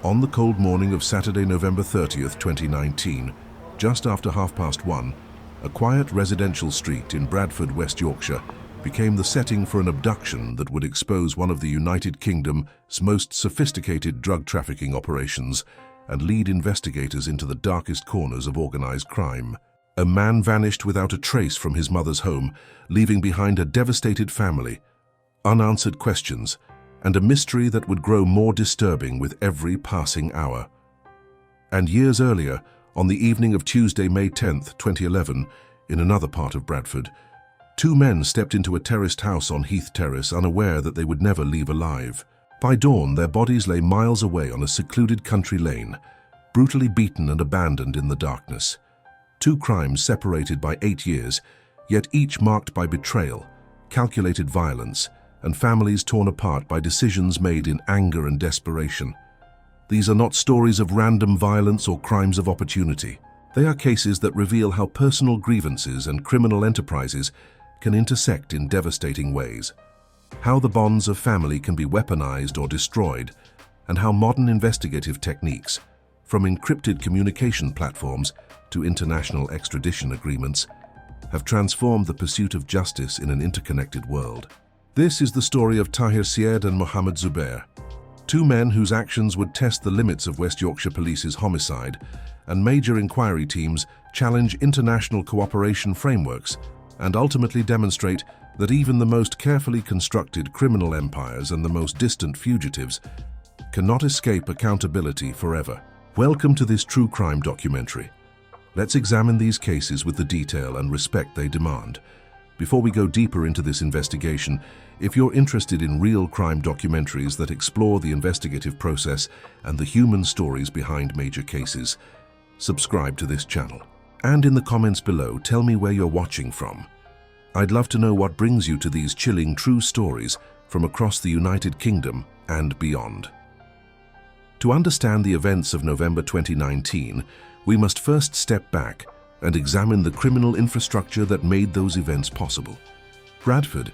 On the cold morning of Saturday, November 30th, 2019, just after 1:30, a quiet residential street in Bradford, West Yorkshire, became the setting for an abduction that would expose one of the United Kingdom's most sophisticated drug trafficking operations and lead investigators into the darkest corners of organized crime. A man vanished without a trace from his mother's home, leaving behind a devastated family, unanswered questions, and a mystery that would grow more disturbing with every passing hour. And years earlier, on the evening of Tuesday, May 10th, 2011, in another part of Bradford, two men stepped into a terraced house on Heath Terrace, unaware that they would never leave alive. By dawn, their bodies lay miles away on a secluded country lane, brutally beaten and abandoned in the darkness. Two crimes separated by 8 years, yet each marked by betrayal, calculated violence, and families torn apart by decisions made in anger and desperation. These are not stories of random violence or crimes of opportunity. They are cases that reveal how personal grievances and criminal enterprises can intersect in devastating ways, how the bonds of family can be weaponized or destroyed, and how modern investigative techniques, from encrypted communication platforms to international extradition agreements, have transformed the pursuit of justice in an interconnected world. This is the story of Tahir Sied and Mohammed Zubair, two men whose actions would test the limits of West Yorkshire Police's homicide, and major inquiry teams challenge international cooperation frameworks and ultimately demonstrate that even the most carefully constructed criminal empires and the most distant fugitives cannot escape accountability forever. Welcome to this true crime documentary. Let's examine these cases with the detail and respect they demand. Before we go deeper into this investigation, if you're interested in real crime documentaries that explore the investigative process and the human stories behind major cases, subscribe to this channel. And in the comments below, tell me where you're watching from. I'd love to know what brings you to these chilling true stories from across the United Kingdom and beyond. To understand the events of November 2019, we must first step back and examine the criminal infrastructure that made those events possible. Bradford,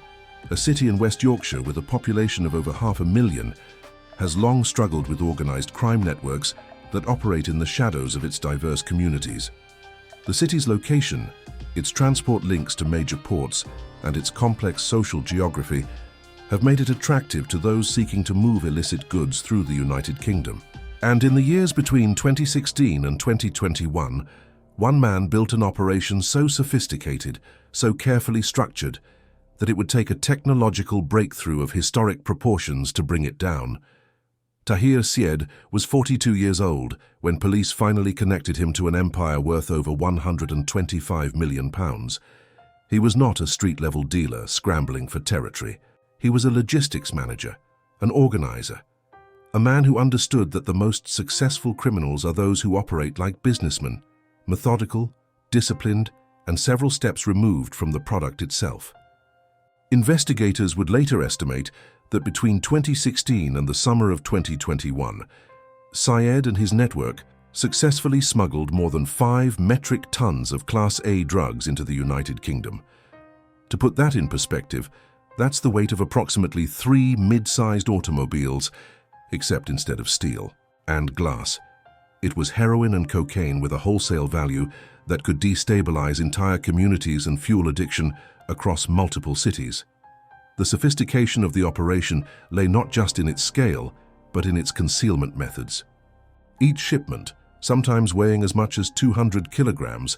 a city in West Yorkshire with a population of over 500,000, has long struggled with organized crime networks that operate in the shadows of its diverse communities. The city's location, its transport links to major ports, and its complex social geography have made it attractive to those seeking to move illicit goods through the United Kingdom. And in the years between 2016 and 2021, one man built an operation so sophisticated, so carefully structured, that it would take a technological breakthrough of historic proportions to bring it down. Tahir Sied was 42 years old when police finally connected him to an empire worth over £125 million. He was not a street-level dealer scrambling for territory. He was a logistics manager, an organizer, a man who understood that the most successful criminals are those who operate like businessmen, methodical, disciplined, and several steps removed from the product itself. Investigators would later estimate that between 2016 and the summer of 2021, Sied and his network successfully smuggled more than 5 metric tons of Class A drugs into the United Kingdom. To put that in perspective, that's the weight of approximately 3 mid-sized automobiles, except instead of steel and glass. It was heroin and cocaine with a wholesale value that could destabilize entire communities and fuel addiction across multiple cities. The sophistication of the operation lay not just in its scale, but in its concealment methods. Each shipment, sometimes weighing as much as 200 kilograms,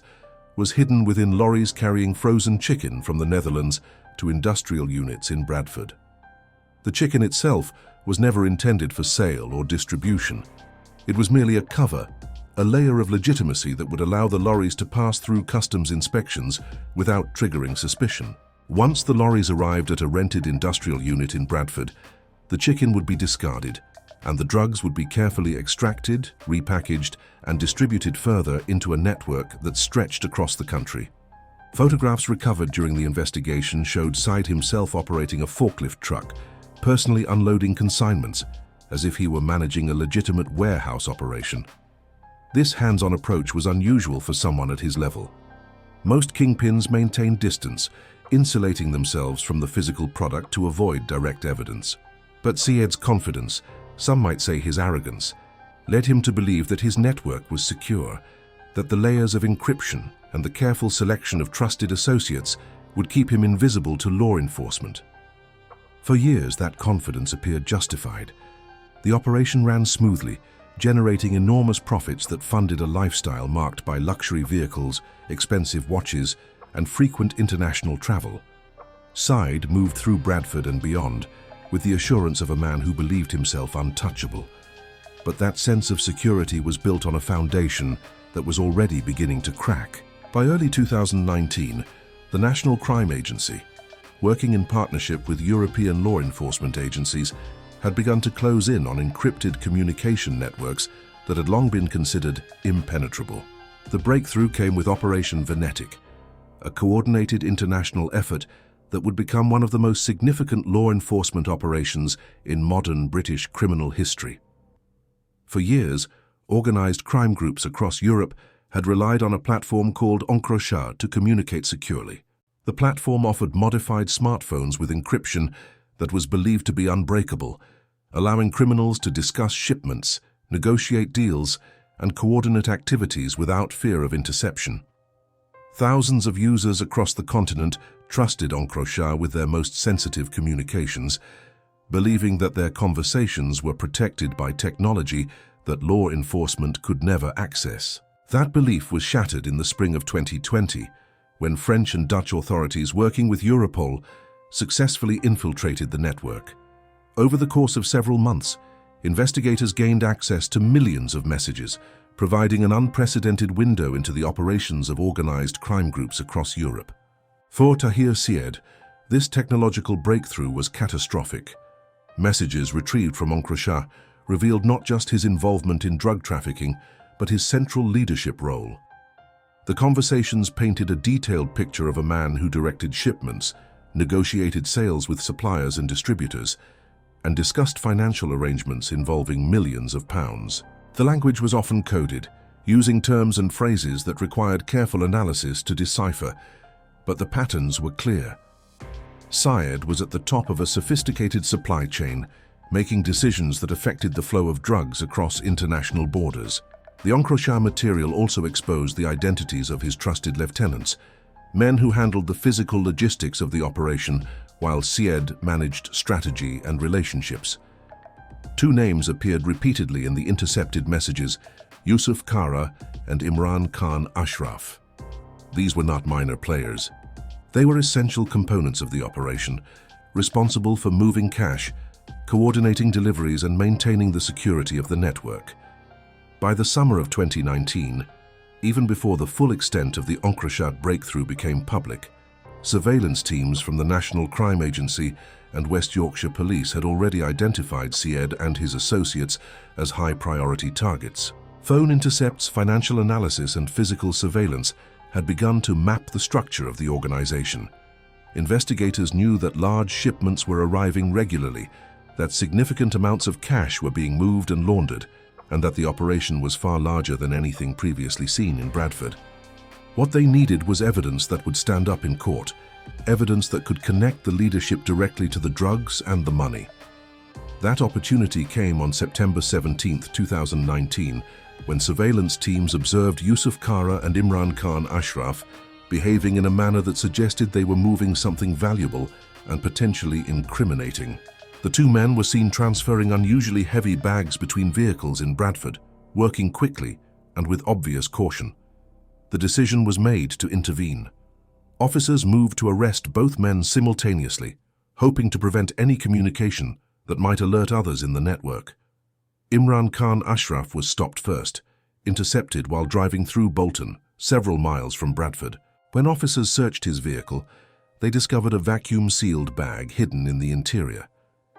was hidden within lorries carrying frozen chicken from the Netherlands to industrial units in Bradford. The chicken itself was never intended for sale or distribution. It was merely a cover, a layer of legitimacy that would allow the lorries to pass through customs inspections without triggering suspicion. Once the lorries arrived at a rented industrial unit in Bradford, the chicken would be discarded, and the drugs would be carefully extracted, repackaged, and distributed further into a network that stretched across the country. Photographs recovered during the investigation showed Sied himself operating a forklift truck, personally unloading consignments, as if he were managing a legitimate warehouse operation. This hands-on approach was unusual for someone at his level. Most kingpins maintained distance, insulating themselves from the physical product to avoid direct evidence. But Sied's confidence, some might say his arrogance, led him to believe that his network was secure, that the layers of encryption and the careful selection of trusted associates would keep him invisible to law enforcement. For years, that confidence appeared justified. The operation ran smoothly, generating enormous profits that funded a lifestyle marked by luxury vehicles, expensive watches, and frequent international travel. Sied moved through Bradford and beyond, with the assurance of a man who believed himself untouchable. But that sense of security was built on a foundation that was already beginning to crack. By early 2019, the National Crime Agency, working in partnership with European law enforcement agencies, had begun to close in on encrypted communication networks that had long been considered impenetrable. The breakthrough came with Operation Venetic, a coordinated international effort that would become one of the most significant law enforcement operations in modern British criminal history. For years, organized crime groups across Europe had relied on a platform called Encrochat to communicate securely. The platform offered modified smartphones with encryption that was believed to be unbreakable, allowing criminals to discuss shipments, negotiate deals, and coordinate activities without fear of interception. Thousands of users across the continent trusted Encrochat with their most sensitive communications, believing that their conversations were protected by technology that law enforcement could never access. That belief was shattered in the spring of 2020, when French and Dutch authorities working with Europol successfully infiltrated the network. Over the course of several months, investigators gained access to millions of messages, providing an unprecedented window into the operations of organized crime groups across Europe. For Tahir Sied, this technological breakthrough was catastrophic. Messages retrieved from Encrochat revealed not just his involvement in drug trafficking, but his central leadership role. The conversations painted a detailed picture of a man who directed shipments, negotiated sales with suppliers and distributors, and discussed financial arrangements involving millions of pounds. The language was often coded, using terms and phrases that required careful analysis to decipher, but the patterns were clear. Sied was at the top of a sophisticated supply chain, making decisions that affected the flow of drugs across international borders. The Encrochat material also exposed the identities of his trusted lieutenants, men who handled the physical logistics of the operation while Sied managed strategy and relationships. Two names appeared repeatedly in the intercepted messages: Yusuf Kara and Imran Khan Ashraf. These were not minor players. They were essential components of the operation, responsible for moving cash, coordinating deliveries, and maintaining the security of the network. By the summer of 2019, even before the full extent of the Encrochat breakthrough became public, surveillance teams from the National Crime Agency and West Yorkshire Police had already identified Sied and his associates as high-priority targets. Phone intercepts, financial analysis, and physical surveillance had begun to map the structure of the organization. Investigators knew that large shipments were arriving regularly, that significant amounts of cash were being moved and laundered, and that the operation was far larger than anything previously seen in Bradford. What they needed was evidence that would stand up in court, evidence that could connect the leadership directly to the drugs and the money. That opportunity came on September 17, 2019, when surveillance teams observed Yusuf Kara and Imran Khan Ashraf behaving in a manner that suggested they were moving something valuable and potentially incriminating. The two men were seen transferring unusually heavy bags between vehicles in Bradford, working quickly and with obvious caution. The decision was made to intervene. Officers moved to arrest both men simultaneously, hoping to prevent any communication that might alert others in the network. Imran Khan Ashraf was stopped first, intercepted while driving through Bolton, several miles from Bradford. When officers searched his vehicle, they discovered a vacuum-sealed bag hidden in the interior.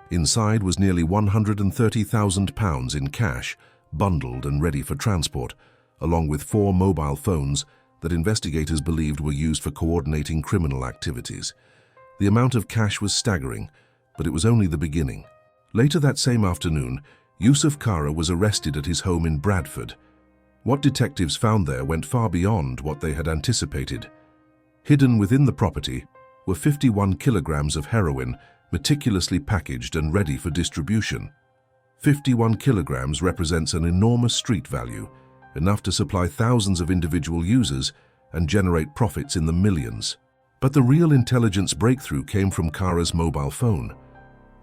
Inside was nearly £130,000 in cash, bundled and ready for transport, along with 4 mobile phones that investigators believed were used for coordinating criminal activities. The amount of cash was staggering, but it was only the beginning. Later that same afternoon, Yusuf Kara was arrested at his home in Bradford. What detectives found there went far beyond what they had anticipated. Hidden within the property were 51 kilograms of heroin, meticulously packaged and ready for distribution. 51 kilograms represents an enormous street value, enough to supply thousands of individual users and generate profits in the millions. But the real intelligence breakthrough came from Kara's mobile phone.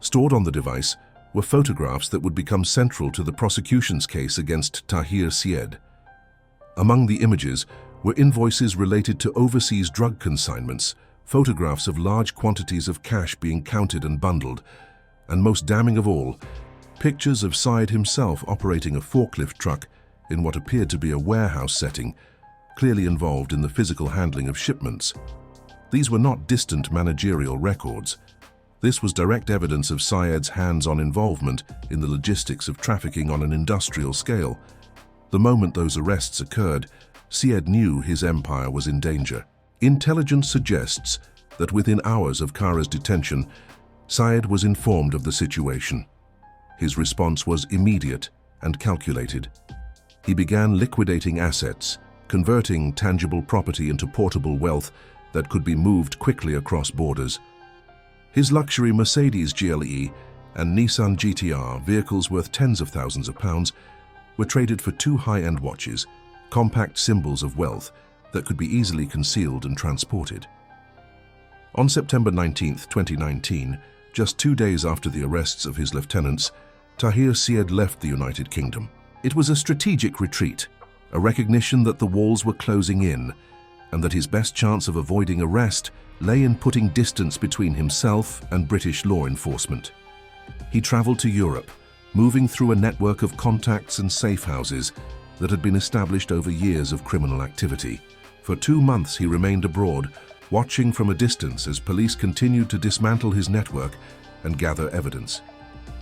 Stored on the device were photographs that would become central to the prosecution's case against Tahir Sied. Among the images were invoices related to overseas drug consignments, photographs of large quantities of cash being counted and bundled, and most damning of all, pictures of Sied himself operating a forklift truck in what appeared to be a warehouse setting, clearly involved in the physical handling of shipments. These were not distant managerial records. This was direct evidence of Sied's hands-on involvement in the logistics of trafficking on an industrial scale. The moment those arrests occurred, Sied knew his empire was in danger. Intelligence suggests that within hours of Kara's detention, Sied was informed of the situation. His response was immediate and calculated. He began liquidating assets, converting tangible property into portable wealth that could be moved quickly across borders. His luxury Mercedes GLE and Nissan GTR, vehicles worth tens of thousands of pounds, were traded for 2 high-end watches, compact symbols of wealth that could be easily concealed and transported. On September 19, 2019, just 2 days after the arrests of his lieutenants, Tahir Sied left the United Kingdom. It was a strategic retreat, a recognition that the walls were closing in, and that his best chance of avoiding arrest lay in putting distance between himself and British law enforcement. He traveled to Europe, moving through a network of contacts and safe houses that had been established over years of criminal activity. For 2 months he remained abroad, watching from a distance as police continued to dismantle his network and gather evidence.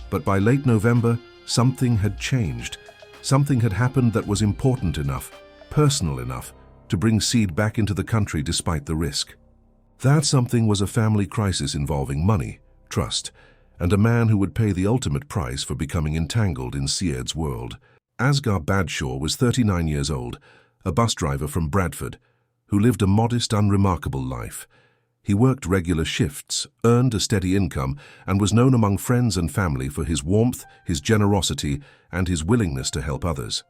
But by late November, something had changed. Something had happened that was important enough, personal enough, to bring Sied back into the country despite the risk. That something was a family crisis involving money, trust, and a man who would pay the ultimate price for becoming entangled in Sied's world. Asghar Badshaw was 39 years old, a bus driver from Bradford, who lived a modest, unremarkable life. He worked regular shifts, earned a steady income, and was known among friends and family for his warmth, his generosity, and his willingness to help others.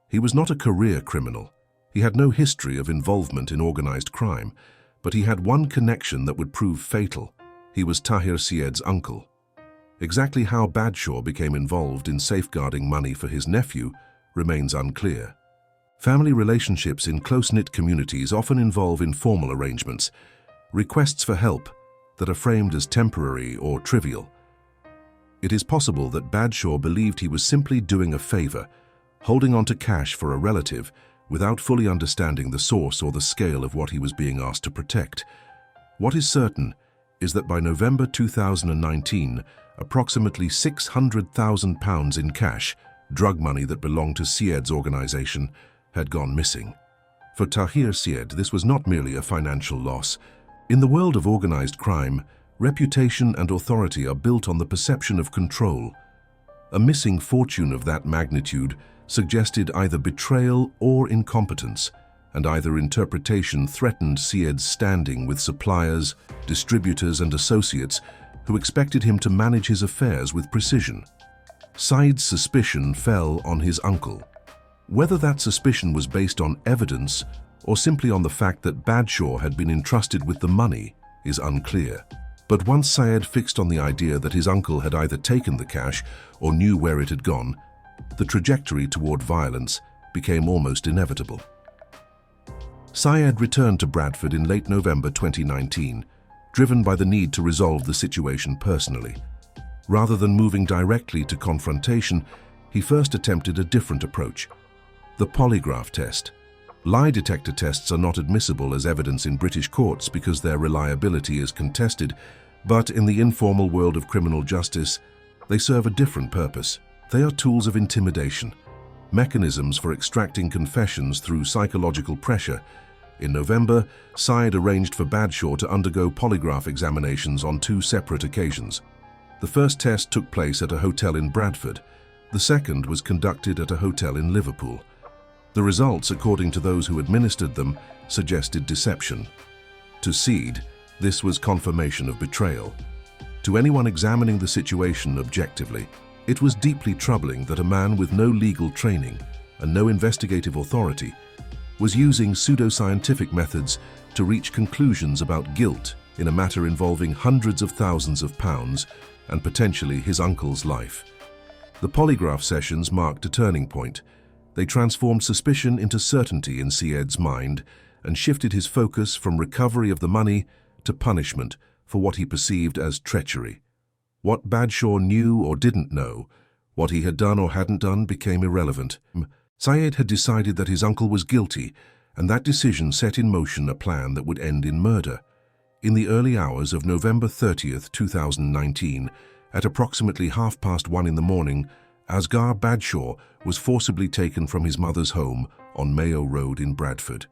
He was not a career criminal. He had no history of involvement in organized crime, but he had one connection that would prove fatal. He was Tahir Sied's uncle. Exactly how Badshaw became involved in safeguarding money for his nephew remains unclear. Family relationships in close-knit communities often involve informal arrangements, requests for help that are framed as temporary or trivial. It is possible that Badshaw believed he was simply doing a favor, holding on to cash for a relative, without fully understanding the source or the scale of what he was being asked to protect. What is certain is that by November 2019, approximately £600,000 in cash, drug money that belonged to Sied's organization, had gone missing. For Tahir Sied, this was not merely a financial loss. In the world of organized crime, reputation and authority are built on the perception of control. A missing fortune of that magnitude suggested either betrayal or incompetence, and either interpretation threatened Sied's standing with suppliers, distributors, and associates who expected him to manage his affairs with precision. Sied's suspicion fell on his uncle. Whether that suspicion was based on evidence or simply on the fact that Badshaw had been entrusted with the money is unclear. But once Sied fixed on the idea that his uncle had either taken the cash or knew where it had gone, the trajectory toward violence became almost inevitable. Sied returned to Bradford in late November 2019, driven by the need to resolve the situation personally. Rather than moving directly to confrontation, he first attempted a different approach: the polygraph test. Lie detector tests are not admissible as evidence in British courts because their reliability is contested, but in the informal world of criminal justice, they serve a different purpose. They are tools of intimidation, mechanisms for extracting confessions through psychological pressure. In November, Sied arranged for Badshaw to undergo polygraph examinations on 2 separate occasions. The first test took place at a hotel in Bradford. The second was conducted at a hotel in Liverpool. The results, according to those who administered them, suggested deception. To Sied, this was confirmation of betrayal. To anyone examining the situation objectively, It was deeply troubling that a man with no legal training and no investigative authority was using pseudoscientific methods to reach conclusions about guilt in a matter involving hundreds of thousands of pounds and potentially his uncle's life. The polygraph sessions marked a turning point. They transformed suspicion into certainty in Sied's mind and shifted his focus from recovery of the money to punishment for what he perceived as treachery. What Bradshaw knew or didn't know, what he had done or hadn't done, became irrelevant. Sied had decided that his uncle was guilty, and that decision set in motion a plan that would end in murder. In the early hours of November 30th, 2019, at approximately 1:30 in the morning, Asghar Bradshaw was forcibly taken from his mother's home on Mayo Road in Bradford.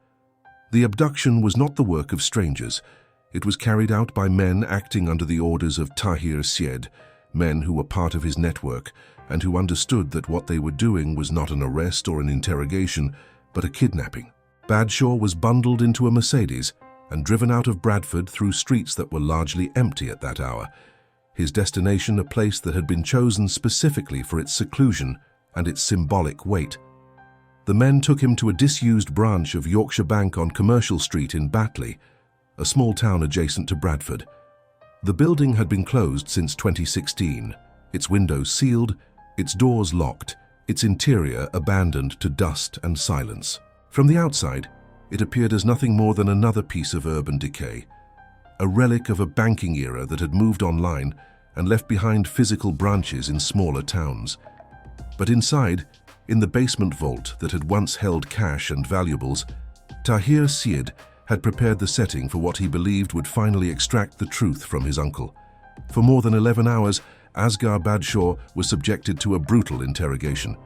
The abduction was not the work of strangers. It was carried out by men acting under the orders of Tahir Sied, men who were part of his network and who understood that what they were doing was not an arrest or an interrogation, but a kidnapping. Bradshaw was bundled into a Mercedes and driven out of Bradford through streets that were largely empty at that hour, his destination a place that had been chosen specifically for its seclusion and its symbolic weight. The men took him to a disused branch of Yorkshire Bank on Commercial Street in Batley, a small town adjacent to Bradford. The building had been closed since 2016, its windows sealed, its doors locked, its interior abandoned to dust and silence. From the outside, it appeared as nothing more than another piece of urban decay, a relic of a banking era that had moved online and left behind physical branches in smaller towns. But inside, in the basement vault that had once held cash and valuables, Tahir Sied had prepared the setting for what he believed would finally extract the truth from his uncle. For more than 11 hours, Asghar Bradshaw was subjected to a brutal interrogation.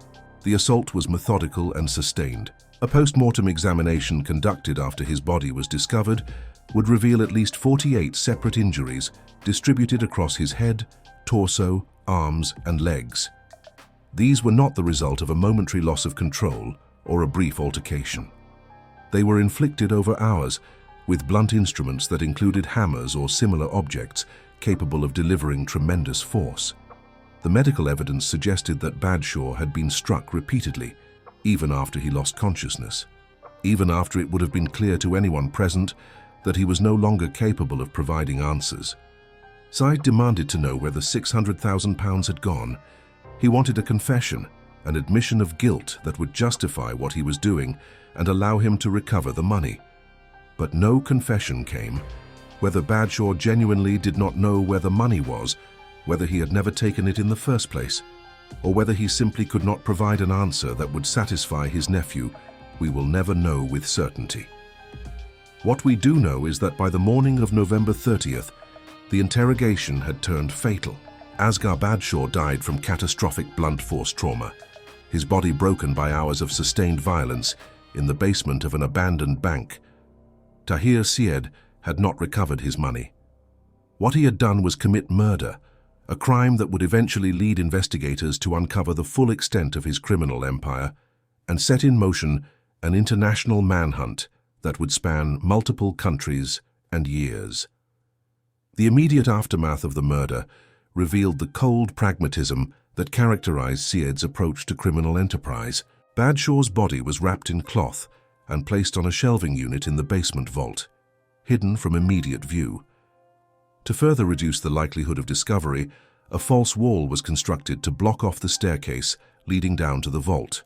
The assault was methodical and sustained. A post-mortem examination conducted after his body was discovered would reveal at least 48 separate injuries distributed across his head, torso, arms, and legs. These were not the result of a momentary loss of control or a brief altercation. They were inflicted over hours with blunt instruments that included hammers or similar objects capable of delivering tremendous force. The medical evidence suggested that Bradshaw had been struck repeatedly, even after he lost consciousness, even after it would have been clear to anyone present that he was no longer capable of providing answers. Sied demanded to know where the £600,000 had gone. He wanted a confession, an admission of guilt that would justify what he was doing and allow him to recover the money. But no confession came. Whether Bradshaw genuinely did not know where the money was, whether he had never taken it in the first place, or whether he simply could not provide an answer that would satisfy his nephew, we will never know with certainty. What we do know is that by the morning of November 30th, the interrogation had turned fatal. Asghar Bradshaw died from catastrophic blunt force trauma, his body broken by hours of sustained violence in the basement of an abandoned bank. Tahir Sied had not recovered his money. What he had done was commit murder, a crime that would eventually lead investigators to uncover the full extent of his criminal empire and set in motion an international manhunt that would span multiple countries and years. The immediate aftermath of the murder revealed the cold pragmatism that characterized Sied's approach to criminal enterprise. Bradshaw's body was wrapped in cloth and placed on a shelving unit in the basement vault, hidden from immediate view. To further reduce the likelihood of discovery, a false wall was constructed to block off the staircase leading down to the vault.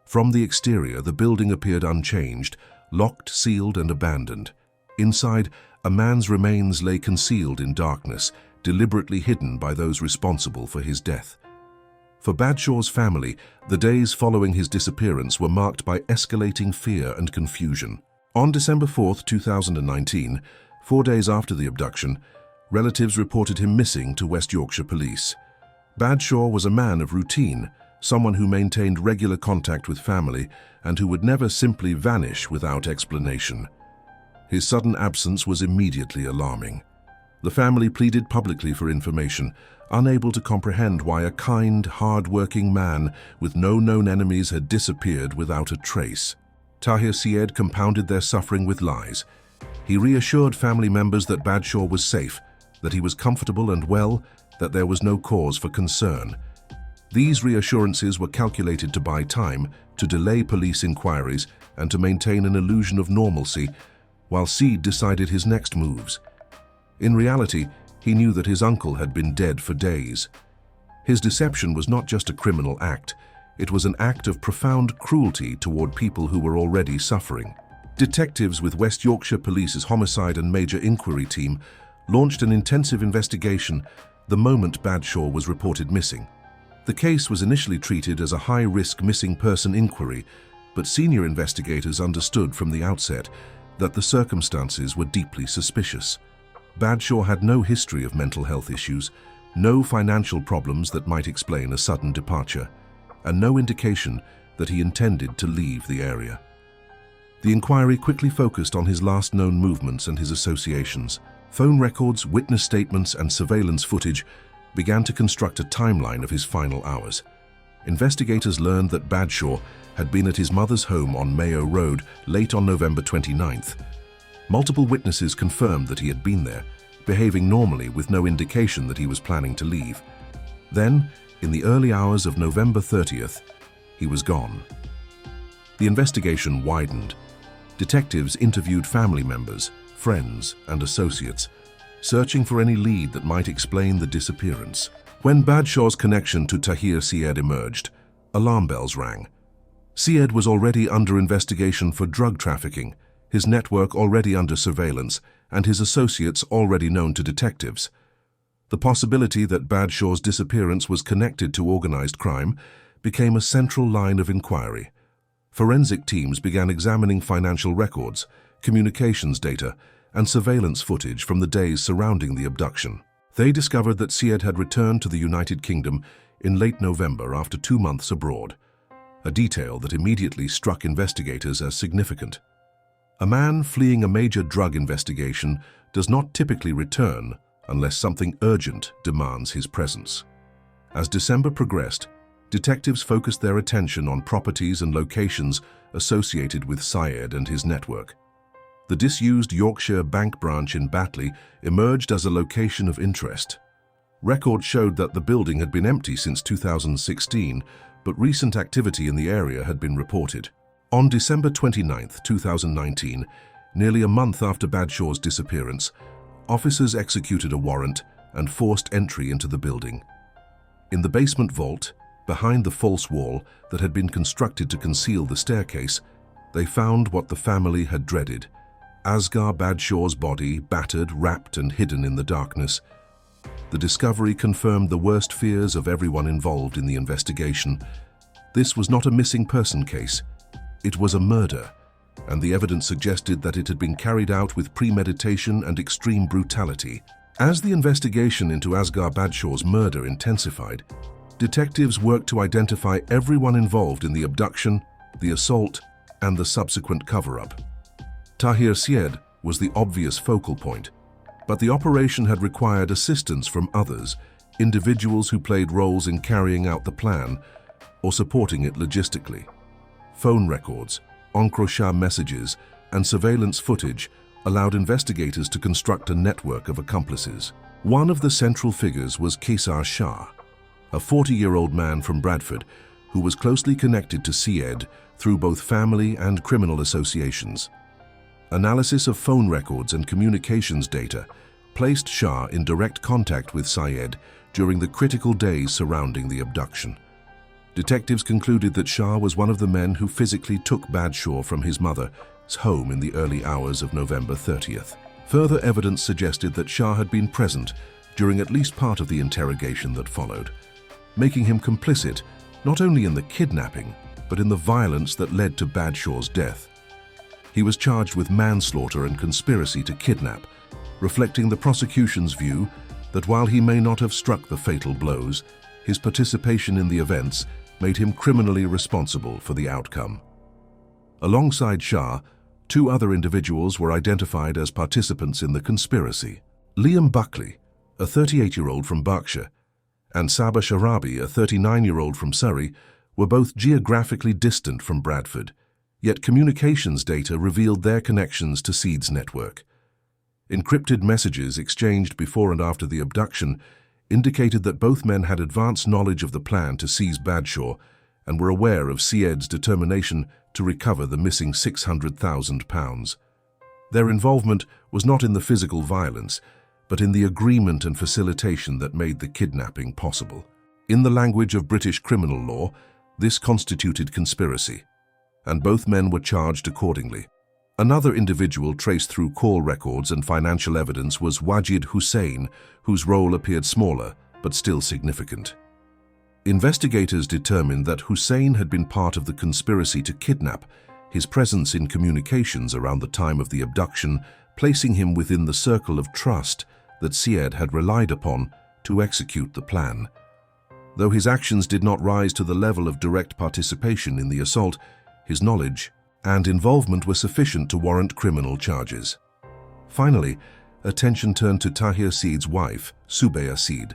From the exterior, the building appeared unchanged, locked, sealed, and abandoned. Inside, a man's remains lay concealed in darkness, deliberately hidden by those responsible for his death. For Bradshaw's family, the days following his disappearance were marked by escalating fear and confusion. On December 4, 2019, 4 days after the abduction, relatives reported him missing to West Yorkshire police. Bradshaw was a man of routine, someone who maintained regular contact with family and who would never simply vanish without explanation. His sudden absence was immediately alarming. The family pleaded publicly for information, unable to comprehend why a kind, hard-working man with no known enemies had disappeared without a trace. Tahir Sied compounded their suffering with lies. He reassured family members that Bradshaw was safe, that he was comfortable and well, that there was no cause for concern. These reassurances were calculated to buy time, to delay police inquiries, and to maintain an illusion of normalcy, while Sied decided his next moves. In reality, he knew that his uncle had been dead for days. His deception was not just a criminal act, it was an act of profound cruelty toward people who were already suffering. Detectives with West Yorkshire Police's Homicide and Major Inquiry Team launched an intensive investigation the moment Bradshaw was reported missing. The case was initially treated as a high-risk missing person inquiry, but senior investigators understood from the outset that the circumstances were deeply suspicious. Bradshaw had no history of mental health issues, no financial problems that might explain a sudden departure, and no indication that he intended to leave the area. The inquiry quickly focused on his last known movements and his associations. Phone records, witness statements, and surveillance footage began to construct a timeline of his final hours. Investigators learned that Bradshaw had been at his mother's home on Mayo Road late on November 29th. Multiple witnesses confirmed that he had been there, behaving normally with no indication that he was planning to leave. Then, in the early hours of November 30th, he was gone. The investigation widened. Detectives interviewed family members, friends, and associates, searching for any lead that might explain the disappearance. When Bradshaw's connection to Tahir Sied emerged, alarm bells rang. Sied was already under investigation for drug trafficking, his network already under surveillance, and his associates already known to detectives. The possibility that Bradshaw's disappearance was connected to organized crime became a central line of inquiry. Forensic teams began examining financial records, communications data, and surveillance footage from the days surrounding the abduction. They discovered that Sied had returned to the United Kingdom in late November after 2 months abroad, a detail that immediately struck investigators as significant. A man fleeing a major drug investigation does not typically return unless something urgent demands his presence. As December progressed, detectives focused their attention on properties and locations associated with Sied and his network. The disused Yorkshire bank branch in Batley emerged as a location of interest. Records showed that the building had been empty since 2016, but recent activity in the area had been reported. On December 29, 2019, nearly a month after Bradshaw's disappearance, officers executed a warrant and forced entry into the building. In the basement vault, behind the false wall that had been constructed to conceal the staircase, they found what the family had dreaded: Asghar Bradshaw's body, battered, wrapped, and hidden in the darkness. The discovery confirmed the worst fears of everyone involved in the investigation. This was not a missing person case. It was a murder, and the evidence suggested that it had been carried out with premeditation and extreme brutality. As the investigation into Asghar Bradshaw's murder intensified, detectives worked to identify everyone involved in the abduction, the assault, and the subsequent cover-up. Tahir Sied was the obvious focal point, but the operation had required assistance from others, individuals who played roles in carrying out the plan or supporting it logistically. Phone records, Encrochat messages, and surveillance footage allowed investigators to construct a network of accomplices. One of the central figures was Tahir Sied, a 40-year-old man from Bradford who was closely connected to Sied through both family and criminal associations. Analysis of phone records and communications data placed Shah in direct contact with Sied during the critical days surrounding the abduction. Detectives concluded that Shah was one of the men who physically took Bradshaw from his mother's home in the early hours of November 30th. Further evidence suggested that Shah had been present during at least part of the interrogation that followed, making him complicit not only in the kidnapping, but in the violence that led to Bradshaw's death. He was charged with manslaughter and conspiracy to kidnap, reflecting the prosecution's view that while he may not have struck the fatal blows, his participation in the events made him criminally responsible for the outcome. Alongside Shah, 2 other individuals were identified as participants in the conspiracy. Liam Buckley, a 38-year-old from Berkshire, and Sabah Sharabi, a 39-year-old from Surrey, were both geographically distant from Bradford, yet communications data revealed their connections to Sied's network. Encrypted messages exchanged before and after the abduction indicated that both men had advanced knowledge of the plan to seize Bradshaw and were aware of Sied's determination to recover the missing £600,000. Their involvement was not in the physical violence, but in the agreement and facilitation that made the kidnapping possible. In the language of British criminal law, this constituted conspiracy, and both men were charged accordingly. Another individual traced through call records and financial evidence was Wajid Hussein, whose role appeared smaller but still significant. Investigators determined that Hussein had been part of the conspiracy to kidnap, his presence in communications around the time of the abduction placing him within the circle of trust that Sied had relied upon to execute the plan. Though his actions did not rise to the level of direct participation in the assault, his knowledge and involvement were sufficient to warrant criminal charges. Finally, attention turned to Tahir Sied's wife, Tahir Sied.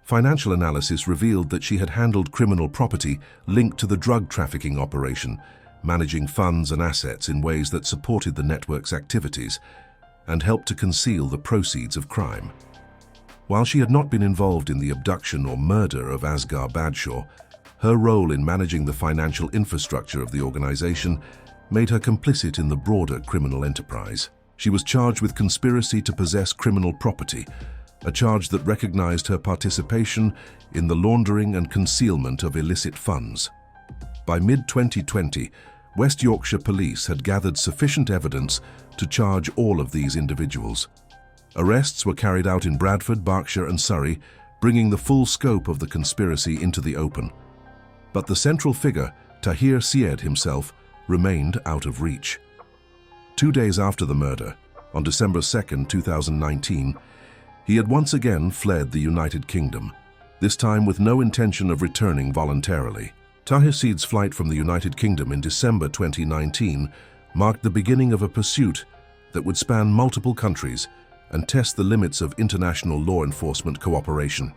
Financial analysis revealed that she had handled criminal property linked to the drug trafficking operation, managing funds and assets in ways that supported the network's activities and helped to conceal the proceeds of crime. While she had not been involved in the abduction or murder of Asghar Bradshaw, her role in managing the financial infrastructure of the organization made her complicit in the broader criminal enterprise. She was charged with conspiracy to possess criminal property, a charge that recognized her participation in the laundering and concealment of illicit funds. By mid-2020, West Yorkshire police had gathered sufficient evidence to charge all of these individuals. Arrests were carried out in Bradford, Berkshire and Surrey, bringing the full scope of the conspiracy into the open. But the central figure, Tahir Sied himself, remained out of reach. 2 days after the murder, on December 2, 2019, he had once again fled the United Kingdom, this time with no intention of returning voluntarily. Tahir Sied's flight from the United Kingdom in December 2019 marked the beginning of a pursuit that would span multiple countries and test the limits of international law enforcement cooperation.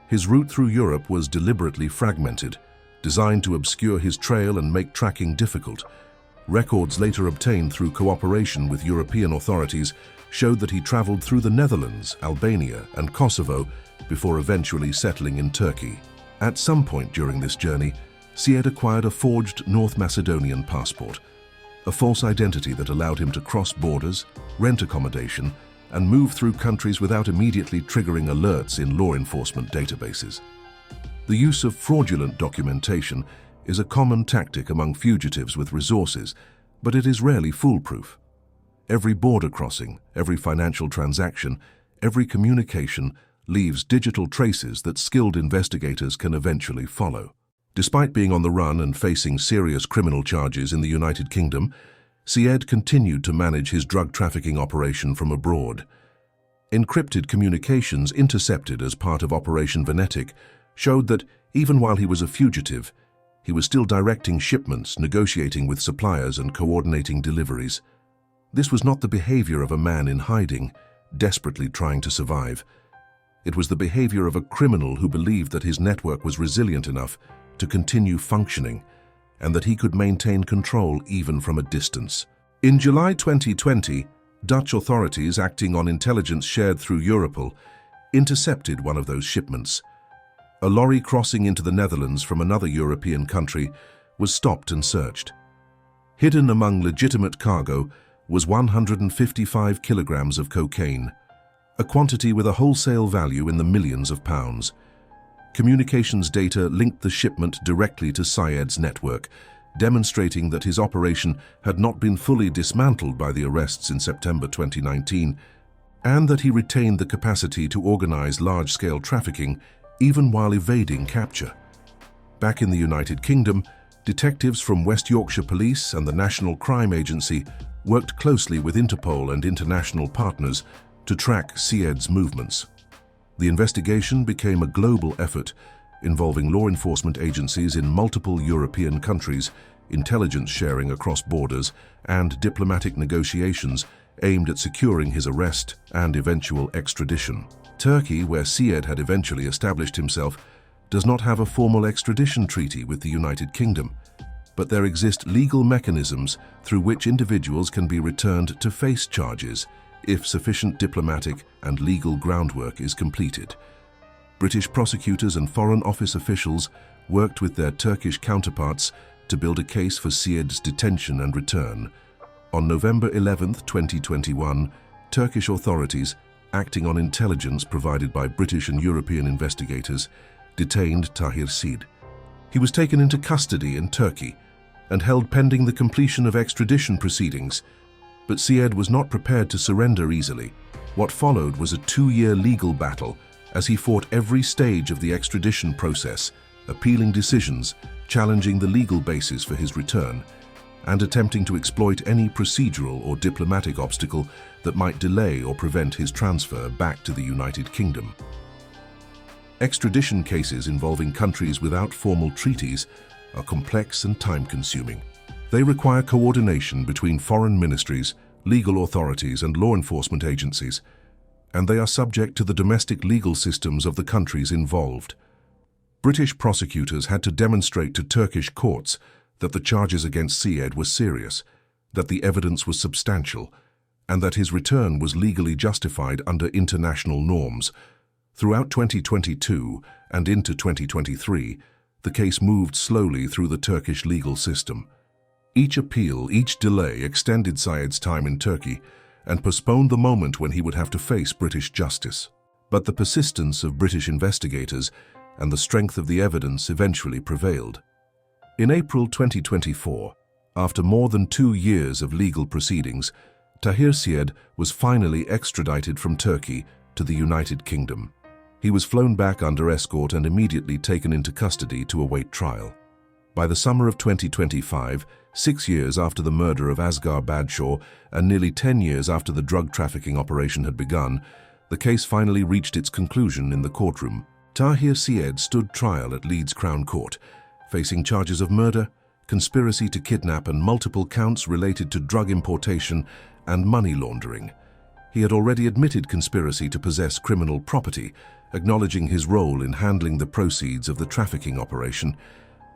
His route through Europe was deliberately fragmented, designed to obscure his trail and make tracking difficult. Records later obtained through cooperation with European authorities showed that he traveled through the Netherlands, Albania, and Kosovo before eventually settling in Turkey. At some point during this journey, Sied acquired a forged North Macedonian passport, a false identity that allowed him to cross borders, rent accommodation, and move through countries without immediately triggering alerts in law enforcement databases. The use of fraudulent documentation is a common tactic among fugitives with resources, but it is rarely foolproof. Every border crossing, every financial transaction, every communication leaves digital traces that skilled investigators can eventually follow. Despite being on the run and facing serious criminal charges in the United Kingdom, Sied continued to manage his drug trafficking operation from abroad. Encrypted communications intercepted as part of Operation Venetic showed that, even while he was a fugitive, he was still directing shipments, negotiating with suppliers, and coordinating deliveries. This was not the behavior of a man in hiding, desperately trying to survive. It was the behavior of a criminal who believed that his network was resilient enough to continue functioning and that he could maintain control even from a distance. In July 2020, Dutch authorities, acting on intelligence shared through Europol, intercepted one of those shipments. A lorry crossing into the Netherlands from another European country was stopped and searched. Hidden among legitimate cargo was 155 kilograms of cocaine, a quantity with a wholesale value in the millions of pounds. Communications data linked the shipment directly to Sied's network, demonstrating that his operation had not been fully dismantled by the arrests in September 2019, and that he retained the capacity to organize large-scale trafficking even while evading capture. Back in the United Kingdom, detectives from West Yorkshire Police and the National Crime Agency worked closely with Interpol and international partners to track Sied's movements. The investigation became a global effort involving law enforcement agencies in multiple European countries, intelligence sharing across borders, and diplomatic negotiations aimed at securing his arrest and eventual extradition. Turkey, where Sied had eventually established himself, does not have a formal extradition treaty with the United Kingdom, but there exist legal mechanisms through which individuals can be returned to face charges if sufficient diplomatic and legal groundwork is completed. British prosecutors and Foreign Office officials worked with their Turkish counterparts to build a case for Sied's detention and return. On November 11, 2021, Turkish authorities, acting on intelligence provided by British and European investigators, detained Tahir Sied. He was taken into custody in Turkey and held pending the completion of extradition proceedings, but Sied was not prepared to surrender easily. What followed was a 2-year legal battle as he fought every stage of the extradition process, appealing decisions, challenging the legal basis for his return, and attempting to exploit any procedural or diplomatic obstacle that might delay or prevent his transfer back to the United Kingdom. Extradition cases involving countries without formal treaties are complex and time-consuming. They require coordination between foreign ministries, legal authorities, and law enforcement agencies, and they are subject to the domestic legal systems of the countries involved. British prosecutors had to demonstrate to Turkish courts that the charges against Sied were serious, that the evidence was substantial, and that his return was legally justified under international norms. Throughout 2022 and into 2023, the case moved slowly through the Turkish legal system. Each appeal, each delay extended Sied's time in Turkey and postponed the moment when he would have to face British justice. But the persistence of British investigators and the strength of the evidence eventually prevailed. In April 2024, after more than 2 years of legal proceedings, Tahir Sied was finally extradited from Turkey to the United Kingdom. He was flown back under escort and immediately taken into custody to await trial. By the summer of 2025, 6 years after the murder of Asghar Badshaw and nearly 10 years after the drug trafficking operation had begun, the case finally reached its conclusion in the courtroom. Tahir Sied stood trial at Leeds Crown Court, facing charges of murder, conspiracy to kidnap, and multiple counts related to drug importation and money laundering. He had already admitted conspiracy to possess criminal property, acknowledging his role in handling the proceeds of the trafficking operation,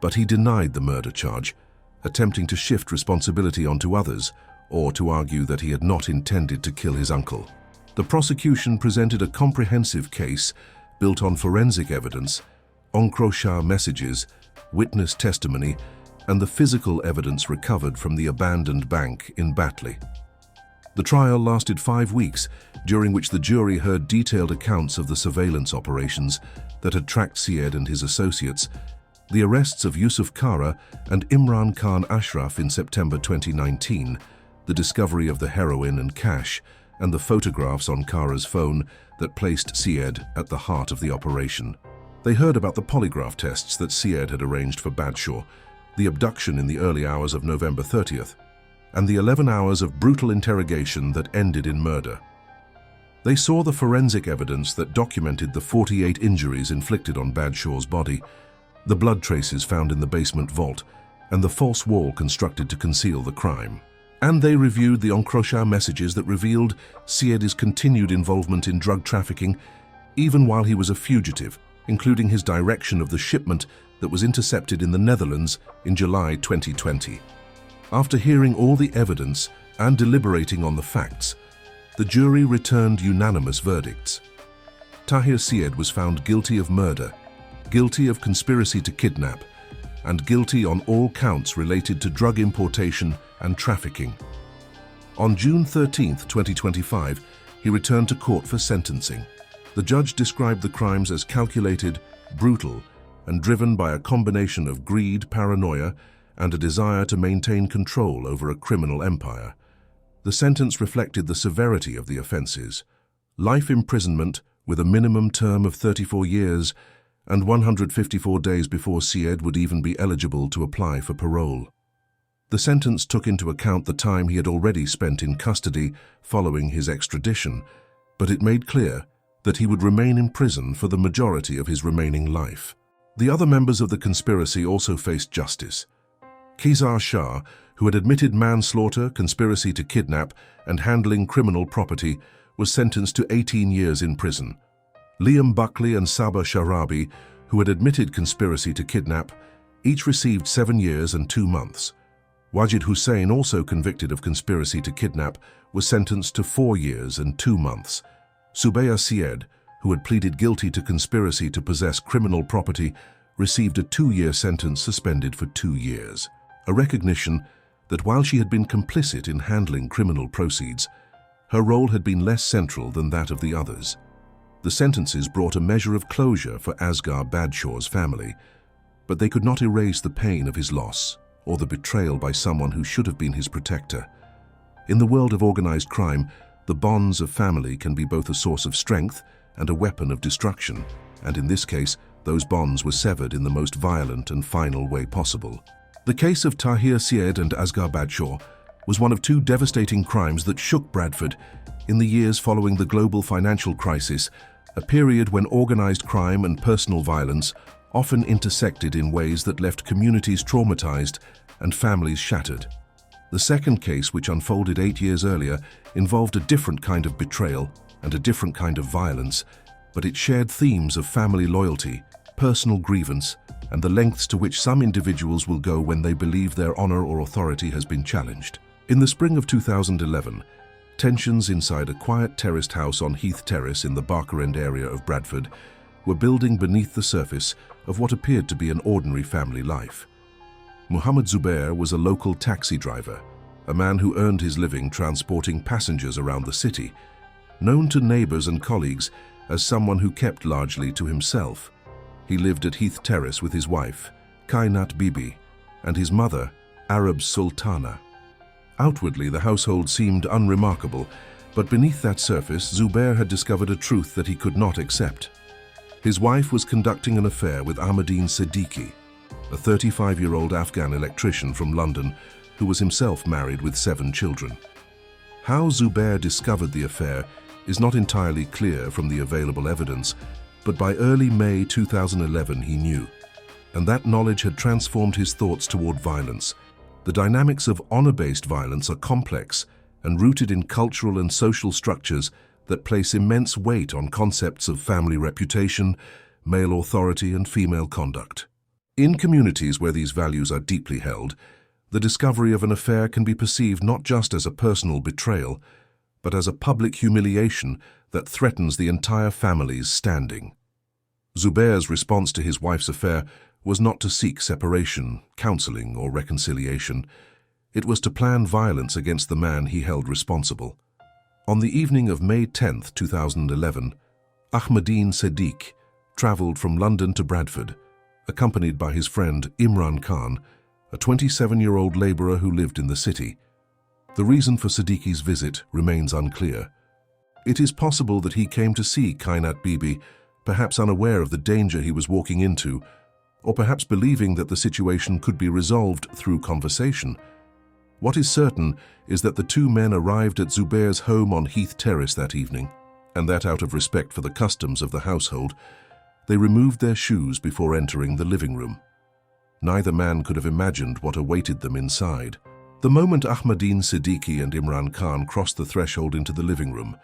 but he denied the murder charge, attempting to shift responsibility onto others or to argue that he had not intended to kill his uncle. The prosecution presented a comprehensive case built on forensic evidence, Encrochat messages, witness testimony, and the physical evidence recovered from the abandoned bank in Batley. The trial lasted 5 weeks, during which the jury heard detailed accounts of the surveillance operations that had tracked Sied and his associates, the arrests of Yusuf Kara and Imran Khan Ashraf in September 2019, the discovery of the heroin and cash, and the photographs on Kara's phone that placed Sied at the heart of the operation. They heard about the polygraph tests that Sied had arranged for Badshaw, the abduction in the early hours of November 30th, and the 11 hours of brutal interrogation that ended in murder. They saw the forensic evidence that documented the 48 injuries inflicted on Badshaw's body, the blood traces found in the basement vault, and the false wall constructed to conceal the crime. And they reviewed the Encrochat messages that revealed Sied's continued involvement in drug trafficking, even while he was a fugitive, including his direction of the shipment that was intercepted in the Netherlands in July 2020. After hearing all the evidence and deliberating on the facts, the jury returned unanimous verdicts. Tahir Sied was found guilty of murder, guilty of conspiracy to kidnap, and guilty on all counts related to drug importation and trafficking. On June 13, 2025, he returned to court for sentencing. The judge described the crimes as calculated, brutal, and driven by a combination of greed, paranoia, and a desire to maintain control over a criminal empire. The sentence reflected the severity of the offences: life imprisonment with a minimum term of 34 years and 154 days before Sied would even be eligible to apply for parole. The sentence took into account the time he had already spent in custody following his extradition, but it made clear that he would remain in prison for the majority of his remaining life. The other members of the conspiracy also faced justice. Tahir Sied, who had admitted manslaughter, conspiracy to kidnap, and handling criminal property, was sentenced to 18 years in prison. Liam Buckley and Sabah Sharabi, who had admitted conspiracy to kidnap, each received 7 years and 2 months. Wajid Hussein, also convicted of conspiracy to kidnap, was sentenced to 4 years and 2 months. Tahir Sied, who had pleaded guilty to conspiracy to possess criminal property, received a 2-year sentence suspended for 2 years. A recognition that while she had been complicit in handling criminal proceeds, her role had been less central than that of the others. The sentences brought a measure of closure for Asghar Badshaw's family, but they could not erase the pain of his loss or the betrayal by someone who should have been his protector. In the world of organized crime, the bonds of family can be both a source of strength and a weapon of destruction, and in this case, those bonds were severed in the most violent and final way possible. The case of Tahir Sied and Asghar Badshaw was one of 2 devastating crimes that shook Bradford in the years following the global financial crisis, a period when organized crime and personal violence often intersected in ways that left communities traumatized and families shattered. The second case, which unfolded 8 years earlier, involved a different kind of betrayal and a different kind of violence, but it shared themes of family loyalty, personal grievance, and the lengths to which some individuals will go when they believe their honor or authority has been challenged. In the spring of 2011, tensions inside a quiet terraced house on Heath Terrace in the Barker End area of Bradford were building beneath the surface of what appeared to be an ordinary family life. Muhammad Zubair was a local taxi driver, a man who earned his living transporting passengers around the city, known to neighbors and colleagues as someone who kept largely to himself. He lived at Heath Terrace with his wife, Kainat Bibi, and his mother, Arab Sultana. Outwardly, the household seemed unremarkable, but beneath that surface, Zubair had discovered a truth that he could not accept. His wife was conducting an affair with Ahmadine Siddiqui, a 35-year-old Afghan electrician from London who was himself married with 7 children. How Zubair discovered the affair is not entirely clear from the available evidence, but by early May 2011 he knew, and that knowledge had transformed his thoughts toward violence. The dynamics of honor-based violence are complex and rooted in cultural and social structures that place immense weight on concepts of family reputation, male authority, and female conduct. In communities where these values are deeply held, the discovery of an affair can be perceived not just as a personal betrayal, but as a public humiliation that threatens the entire family's standing. Zubair's response to his wife's affair was not to seek separation, counseling, or reconciliation. It was to plan violence against the man he held responsible. On the evening of May 10, 2011, Ahmadine Siddiq traveled from London to Bradford, accompanied by his friend Imran Khan, a 27-year-old laborer who lived in the city. The reason for Siddiqui's visit remains unclear. It is possible that he came to see Kainat Bibi, perhaps unaware of the danger he was walking into, or perhaps believing that the situation could be resolved through conversation. What is certain is that the 2 men arrived at Zubair's home on Heath Terrace that evening, and that out of respect for the customs of the household, they removed their shoes before entering the living room. Neither man could have imagined what awaited them inside. The moment Ahmadine Siddiqui and Imran Khan crossed the threshold into the living room,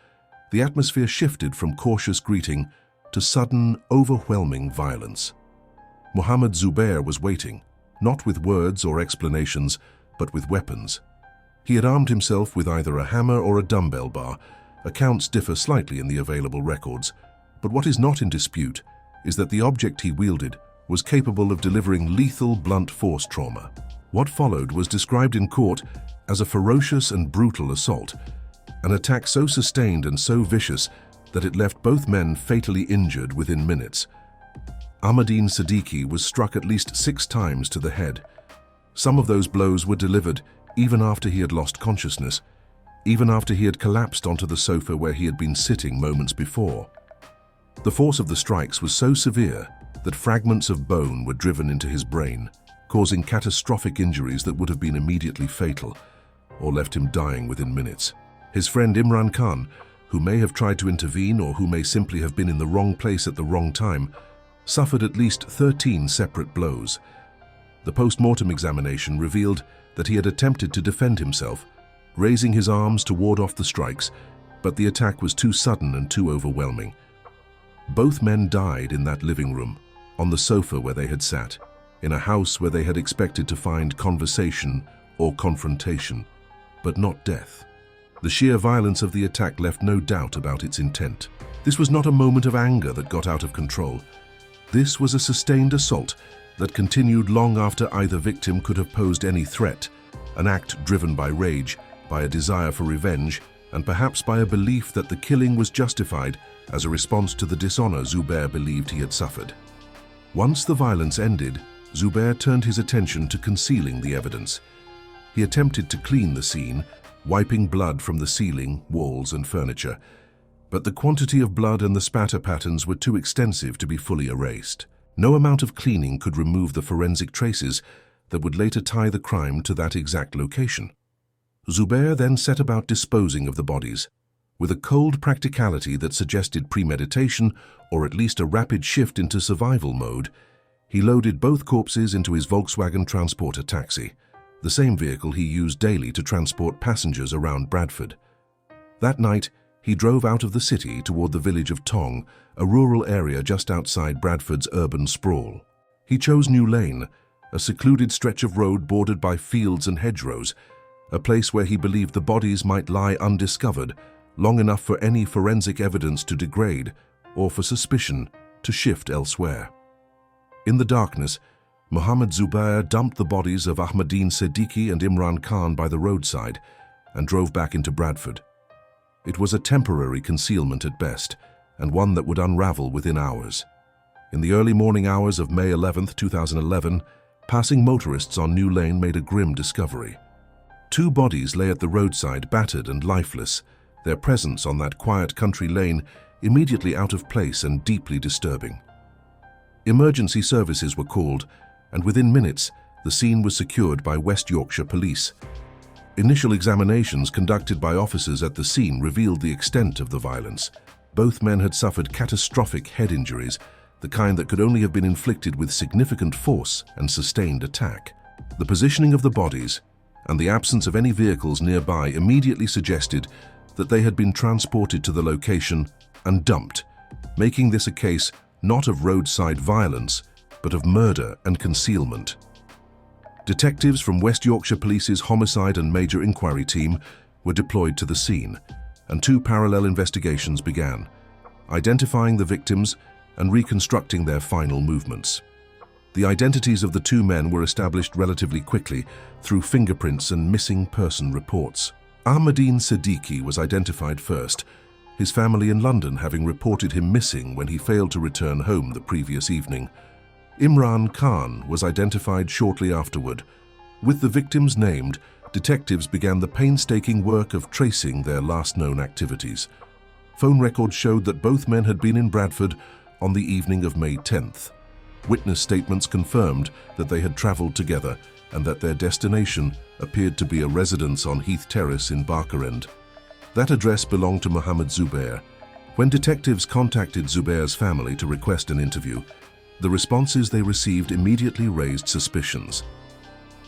the atmosphere shifted from cautious greeting to sudden, overwhelming violence. Muhammad Zubair was waiting, not with words or explanations, but with weapons. He had armed himself with either a hammer or a dumbbell bar. Accounts differ slightly in the available records, but what is not in dispute is that the object he wielded was capable of delivering lethal blunt force trauma. What followed was described in court as a ferocious and brutal assault, an attack so sustained and so vicious that it left both men fatally injured within minutes. Ahmadine Siddiqui was struck at least 6 times to the head. Some of those blows were delivered even after he had lost consciousness, even after he had collapsed onto the sofa where he had been sitting moments before. The force of the strikes was so severe that fragments of bone were driven into his brain, causing catastrophic injuries that would have been immediately fatal, or left him dying within minutes. His friend Imran Khan, who may have tried to intervene or who may simply have been in the wrong place at the wrong time, suffered at least 13 separate blows. The post-mortem examination revealed that he had attempted to defend himself, raising his arms to ward off the strikes, but the attack was too sudden and too overwhelming. Both men died in that living room, on the sofa where they had sat, in a house where they had expected to find conversation or confrontation, but not death. The sheer violence of the attack left no doubt about its intent. This was not a moment of anger that got out of control. This was a sustained assault that continued long after either victim could have posed any threat, an act driven by rage, by a desire for revenge, and perhaps by a belief that the killing was justified as a response to the dishonor Zubair believed he had suffered. Once the violence ended, Zubair turned his attention to concealing the evidence. He attempted to clean the scene, wiping blood from the ceiling, walls, and furniture. But the quantity of blood and the spatter patterns were too extensive to be fully erased. No amount of cleaning could remove the forensic traces that would later tie the crime to that exact location. Zubair then set about disposing of the bodies. With a cold practicality that suggested premeditation, or at least a rapid shift into survival mode, he loaded both corpses into his Volkswagen Transporter taxi, the same vehicle he used daily to transport passengers around Bradford. That night, he drove out of the city toward the village of Tong, a rural area just outside Bradford's urban sprawl. He chose New Lane, a secluded stretch of road bordered by fields and hedgerows, a place where he believed the bodies might lie undiscovered, long enough for any forensic evidence to degrade or for suspicion to shift elsewhere. In the darkness, Mohammed Zubair dumped the bodies of Ahmadine Siddiqui and Imran Khan by the roadside and drove back into Bradford. It was a temporary concealment at best, and one that would unravel within hours. In the early morning hours of May 11, 2011, passing motorists on New Lane made a grim discovery. Two bodies lay at the roadside, battered and lifeless, their presence on that quiet country lane immediately out of place and deeply disturbing. Emergency services were called, and within minutes, the scene was secured by West Yorkshire police. Initial examinations conducted by officers at the scene revealed the extent of the violence. Both men had suffered catastrophic head injuries, the kind that could only have been inflicted with significant force and sustained attack. The positioning of the bodies and the absence of any vehicles nearby immediately suggested that they had been transported to the location and dumped, making this a case not of roadside violence, but of murder and concealment. Detectives from West Yorkshire Police's Homicide and Major Inquiry Team were deployed to the scene, and two parallel investigations began, identifying the victims and reconstructing their final movements. The identities of the two men were established relatively quickly through fingerprints and missing person reports. Ahmadine Siddiqui was identified first, his family in London having reported him missing when he failed to return home the previous evening. Imran Khan was identified shortly afterward. With the victims named, detectives began the painstaking work of tracing their last known activities. Phone records showed that both men had been in Bradford on the evening of May 10th. Witness statements confirmed that they had travelled together and that their destination appeared to be a residence on Heath Terrace in Barkerend. That address belonged to Mohammed Zubair. When detectives contacted Zubair's family to request an interview, the responses they received immediately raised suspicions.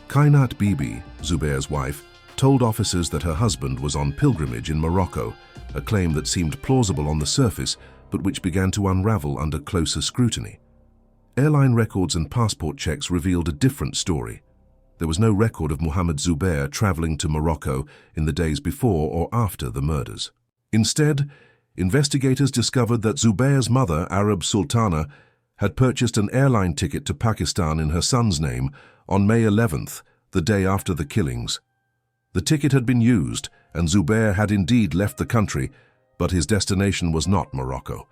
Kainat Bibi, Zubair's wife, told officers that her husband was on pilgrimage in Morocco, a claim that seemed plausible on the surface but which began to unravel under closer scrutiny. Airline records and passport checks revealed a different story. There was no record of Mohammed Zubair traveling to Morocco in the days before or after the murders. Instead, investigators discovered that Zubair's mother, Arab Sultana, had purchased an airline ticket to Pakistan in her son's name on May 11th, the day after the killings. The ticket had been used, and Zubair had indeed left the country, but his destination was not Morocco.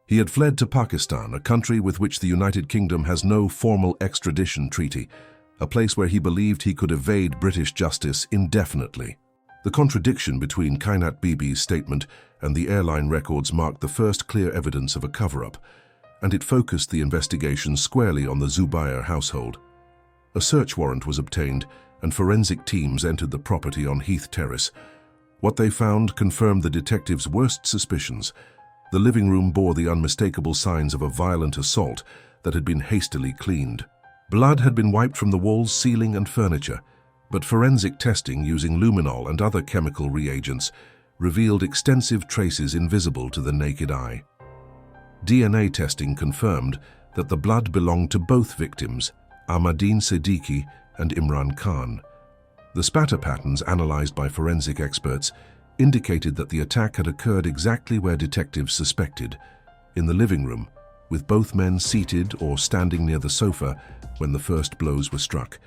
He had fled to Pakistan, a country with which the United Kingdom has no formal extradition treaty, a place where he believed he could evade British justice indefinitely. The contradiction between Kainat Bibi's statement and the airline records marked the first clear evidence of a cover-up, and it focused the investigation squarely on the Zubair household. A search warrant was obtained, and forensic teams entered the property on Heath Terrace. What they found confirmed the detectives' worst suspicions. The living room bore the unmistakable signs of a violent assault that had been hastily cleaned. Blood had been wiped from the walls, ceiling, and furniture, but forensic testing using luminol and other chemical reagents revealed extensive traces invisible to the naked eye. DNA testing confirmed that the blood belonged to both victims, Ahmadine Siddiqui and Imran Khan. The spatter patterns analyzed by forensic experts indicated that the attack had occurred exactly where detectives suspected, in the living room, with both men seated or standing near the sofa when the first blows were struck.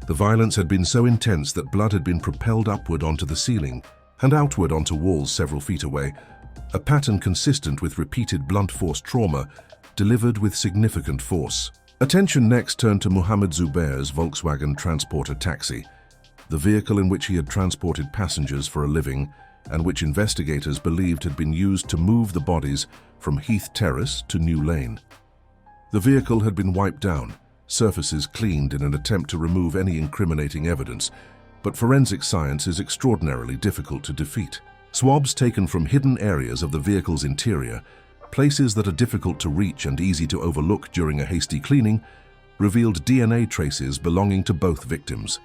The violence had been so intense that blood had been propelled upward onto the ceiling and outward onto walls several feet away, a pattern consistent with repeated blunt force trauma delivered with significant force. Attention next turned to Mohammed Zubair's Volkswagen Transporter taxi, the vehicle in which he had transported passengers for a living and which investigators believed had been used to move the bodies from Heath Terrace to New Lane. The vehicle had been wiped down, surfaces cleaned in an attempt to remove any incriminating evidence, but forensic science is extraordinarily difficult to defeat. Swabs taken from hidden areas of the vehicle's interior, places that are difficult to reach and easy to overlook during a hasty cleaning, revealed DNA traces belonging to both victims.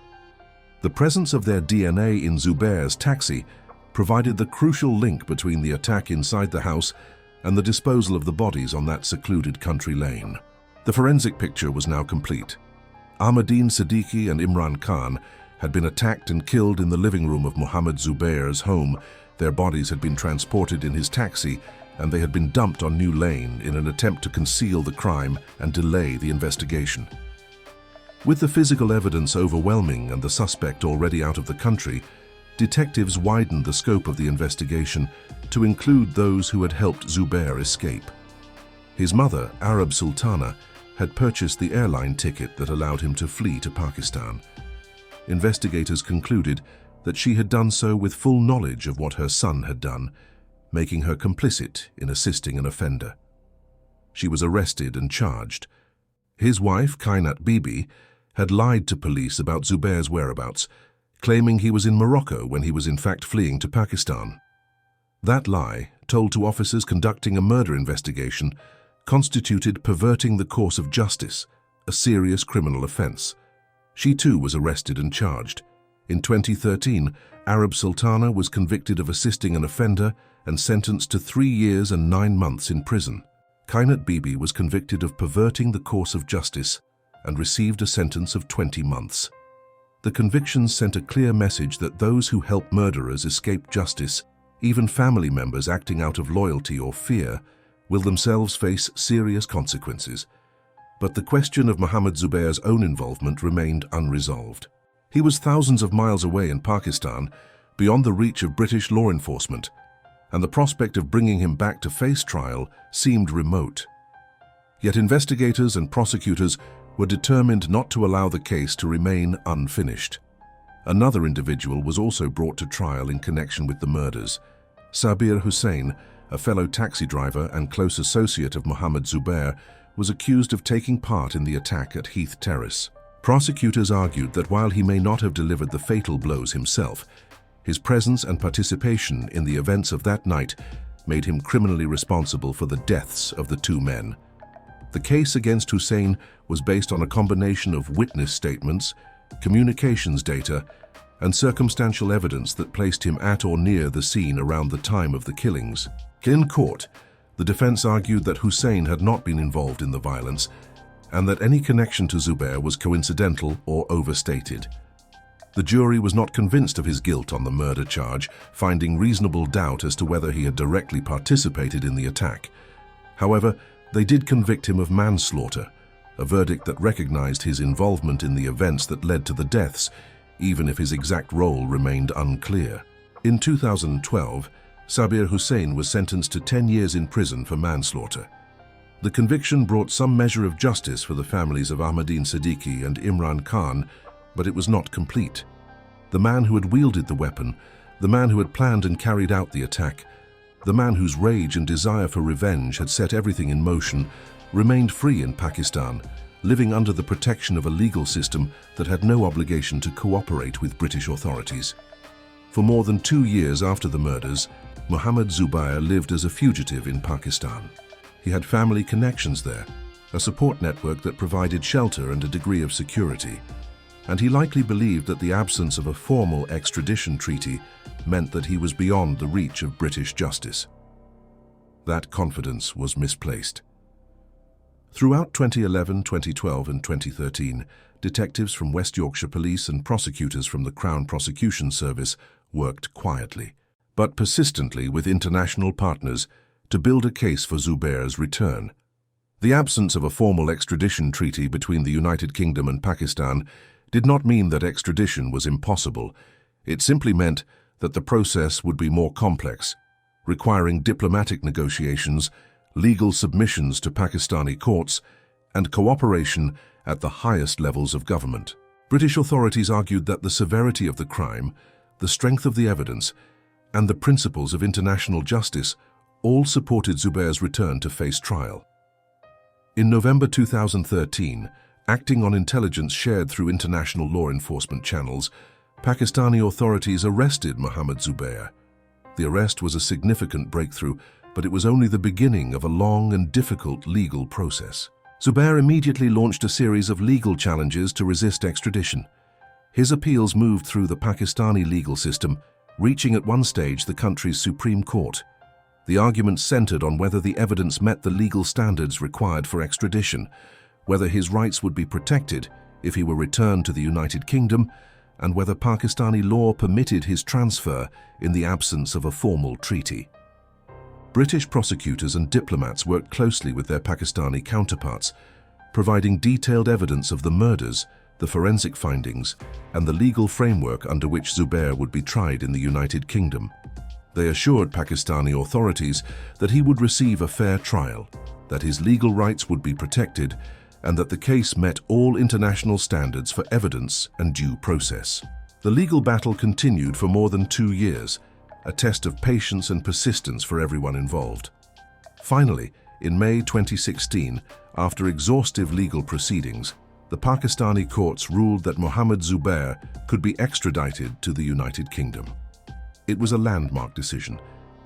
The presence of their DNA in Zubair's taxi provided the crucial link between the attack inside the house and the disposal of the bodies on that secluded country lane. The forensic picture was now complete. Ahmadine Siddiqui and Imran Khan had been attacked and killed in the living room of Mohammed Zubair's home. Their bodies had been transported in his taxi, and they had been dumped on New Lane in an attempt to conceal the crime and delay the investigation. With the physical evidence overwhelming and the suspect already out of the country, detectives widened the scope of the investigation to include those who had helped Zubair escape. His mother, Arab Sultana, had purchased the airline ticket that allowed him to flee to Pakistan. Investigators concluded that she had done so with full knowledge of what her son had done, making her complicit in assisting an offender. She was arrested and charged. His wife, Kainat Bibi, had lied to police about Zubair's whereabouts, claiming he was in Morocco when he was in fact fleeing to Pakistan. That lie, told to officers conducting a murder investigation, constituted perverting the course of justice, a serious criminal offense. She too was arrested and charged. In 2013, Arab Sultana was convicted of assisting an offender and sentenced to 3 years and 9 months in prison. Kainat Bibi was convicted of perverting the course of justice and received a sentence of 20 months. The convictions sent a clear message that those who help murderers escape justice, even family members acting out of loyalty or fear, will themselves face serious consequences. But the question of Mohammed Zubair's own involvement remained unresolved. He was thousands of miles away in Pakistan, beyond the reach of British law enforcement, and the prospect of bringing him back to face trial seemed remote. Yet investigators and prosecutors were determined not to allow the case to remain unfinished. Another individual was also brought to trial in connection with the murders. Tahir Sied, a fellow taxi driver and close associate of Mohammed Zubair, was accused of taking part in the attack at Heath Terrace. Prosecutors argued that while he may not have delivered the fatal blows himself, his presence and participation in the events of that night made him criminally responsible for the deaths of the two men. The case against Hussein was based on a combination of witness statements, communications data, and circumstantial evidence that placed him at or near the scene around the time of the killings. In court, the defense argued that Hussein had not been involved in the violence and that any connection to Zubair was coincidental or overstated. The jury was not convinced of his guilt on the murder charge, finding reasonable doubt as to whether he had directly participated in the attack. However, they did convict him of manslaughter, a verdict that recognized his involvement in the events that led to the deaths, even if his exact role remained unclear. In 2012, Tahir Sied was sentenced to 10 years in prison for manslaughter. The conviction brought some measure of justice for the families of Ahmadine Siddiqui and Imran Khan, but it was not complete. The man who had wielded the weapon, the man who had planned and carried out the attack, the man whose rage and desire for revenge had set everything in motion, remained free in Pakistan, living under the protection of a legal system that had no obligation to cooperate with British authorities. For more than 2 years after the murders, Mohammed Zubair lived as a fugitive in Pakistan. He had family connections there, a support network that provided shelter and a degree of security, and he likely believed that the absence of a formal extradition treaty meant that he was beyond the reach of British justice. That confidence was misplaced. Throughout 2011, 2012 and 2013, detectives from West Yorkshire Police and prosecutors from the Crown Prosecution Service worked quietly. but persistently with international partners to build a case for Zubair's return. The absence of a formal extradition treaty between the United Kingdom and Pakistan did not mean that extradition was impossible. It simply meant that the process would be more complex, requiring diplomatic negotiations, legal submissions to Pakistani courts, and cooperation at the highest levels of government. British authorities argued that the severity of the crime, the strength of the evidence, and the principles of international justice all supported Zubair's return to face trial. In November 2013, acting on intelligence shared through international law enforcement channels, Pakistani authorities arrested Mohammed Zubair. The arrest was a significant breakthrough, but it was only the beginning of a long and difficult legal process. Zubair immediately launched a series of legal challenges to resist extradition. His appeals moved through the Pakistani legal system, reaching at one stage the country's Supreme Court. The arguments centered on whether the evidence met the legal standards required for extradition, whether his rights would be protected if he were returned to the United Kingdom, and whether Pakistani law permitted his transfer in the absence of a formal treaty. British prosecutors and diplomats worked closely with their Pakistani counterparts, providing detailed evidence of the murders, the forensic findings, and the legal framework under which Zubair would be tried in the United Kingdom. They assured Pakistani authorities that he would receive a fair trial, that his legal rights would be protected, and that the case met all international standards for evidence and due process. The legal battle continued for more than 2 years, a test of patience and persistence for everyone involved. Finally, in May 2016, after exhaustive legal proceedings, the Pakistani courts ruled that Mohammed Zubair could be extradited to the United Kingdom. It was a landmark decision,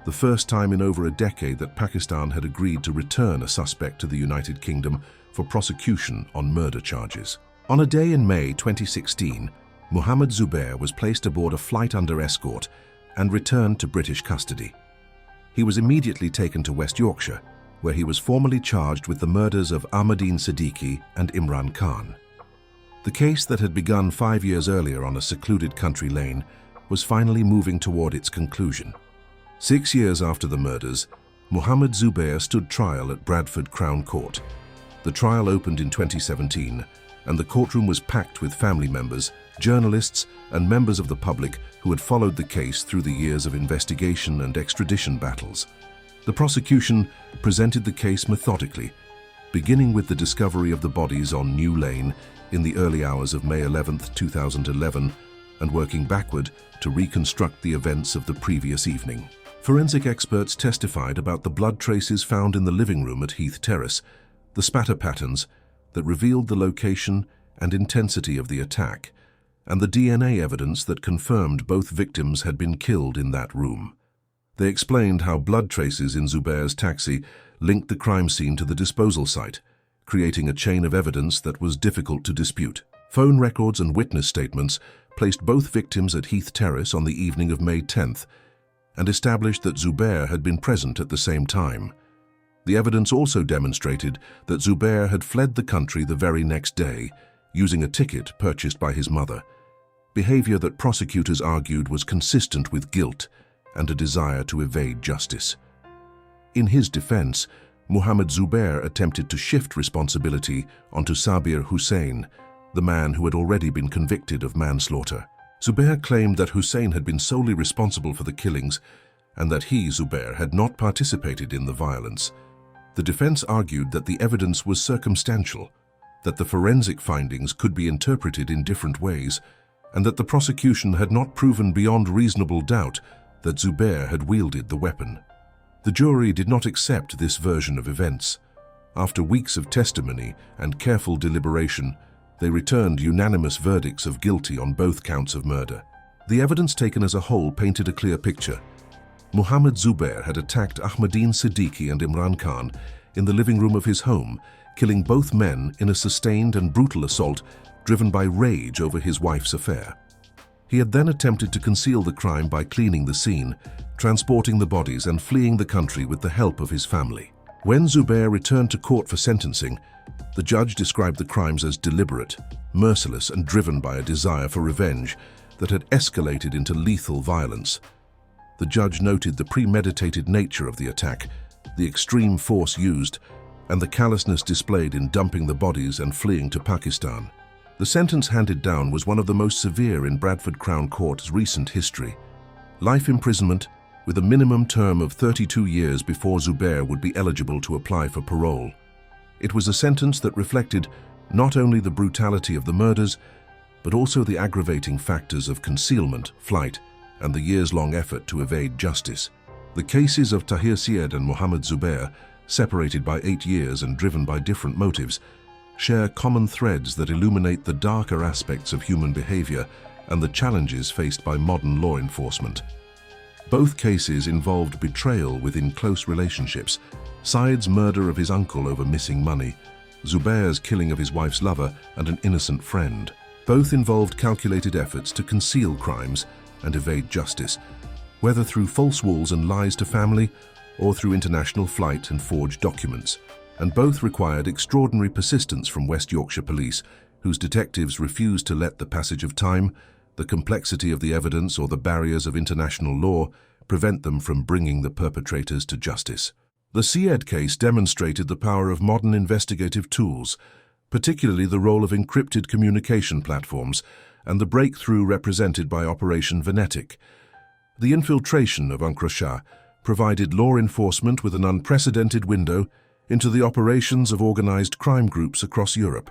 the first time in over a decade that Pakistan had agreed to return a suspect to the United Kingdom for prosecution on murder charges. On a day in May 2016, Mohammed Zubair was placed aboard a flight under escort and returned to British custody. He was immediately taken to West Yorkshire, where he was formally charged with the murders of Ahmadine Siddiqui and Imran Khan. The case that had begun 5 years earlier on a secluded country lane was finally moving toward its conclusion. 6 years after the murders, Mohammed Zubair stood trial at Bradford Crown Court. The trial opened in 2017, and the courtroom was packed with family members, journalists, and members of the public who had followed the case through the years of investigation and extradition battles. The prosecution presented the case methodically, beginning with the discovery of the bodies on New Lane in the early hours of May 11, 2011, and working backward to reconstruct the events of the previous evening. Forensic experts testified about the blood traces found in the living room at Heath Terrace, the spatter patterns that revealed the location and intensity of the attack, and the DNA evidence that confirmed both victims had been killed in that room. They explained how blood traces in Zubair's taxi linked the crime scene to the disposal site, creating a chain of evidence that was difficult to dispute. Phone records and witness statements placed both victims at Heath Terrace on the evening of May 10th and established that Zubair had been present at the same time. The evidence also demonstrated that Zubair had fled the country the very next day, using a ticket purchased by his mother, behavior that prosecutors argued was consistent with guilt and a desire to evade justice. In his defense, Mohammed Zubair attempted to shift responsibility onto Sabir Hussain, the man who had already been convicted of manslaughter. Zubair claimed that Hussain had been solely responsible for the killings and that he, Zubair, had not participated in the violence. The defense argued that the evidence was circumstantial, that the forensic findings could be interpreted in different ways, and that the prosecution had not proven beyond reasonable doubt that Zubair had wielded the weapon. The jury did not accept this version of events. After weeks of testimony and careful deliberation, they returned unanimous verdicts of guilty on both counts of murder. The evidence taken as a whole painted a clear picture. Mohammed Zubair had attacked Ahmadine Siddiqui and Imran Khan in the living room of his home, killing both men in a sustained and brutal assault driven by rage over his wife's affair. He had then attempted to conceal the crime by cleaning the scene, transporting the bodies and fleeing the country with the help of his family. When Zubair returned to court for sentencing, the judge described the crimes as deliberate, merciless, and driven by a desire for revenge that had escalated into lethal violence. The judge noted the premeditated nature of the attack, the extreme force used, and the callousness displayed in dumping the bodies and fleeing to Pakistan. The sentence handed down was one of the most severe in Bradford Crown Court's recent history. Life imprisonment, with a minimum term of 32 years before Zubair would be eligible to apply for parole. It was a sentence that reflected not only the brutality of the murders, but also the aggravating factors of concealment, flight, and the years-long effort to evade justice. The cases of Tahir Sied and Mohammed Zubair, separated by 8 years and driven by different motives, share common threads that illuminate the darker aspects of human behavior and the challenges faced by modern law enforcement. Both cases involved betrayal within close relationships, Sied's murder of his uncle over missing money, Zubair's killing of his wife's lover and an innocent friend. Both involved calculated efforts to conceal crimes and evade justice, whether through false walls and lies to family or through international flight and forged documents. And both required extraordinary persistence from West Yorkshire police, whose detectives refused to let the passage of time, the complexity of the evidence or the barriers of international law prevent them from bringing the perpetrators to justice. The Sied case demonstrated the power of modern investigative tools, particularly the role of encrypted communication platforms and the breakthrough represented by Operation Venetic. The infiltration of Encrochat provided law enforcement with an unprecedented window into the operations of organized crime groups across Europe,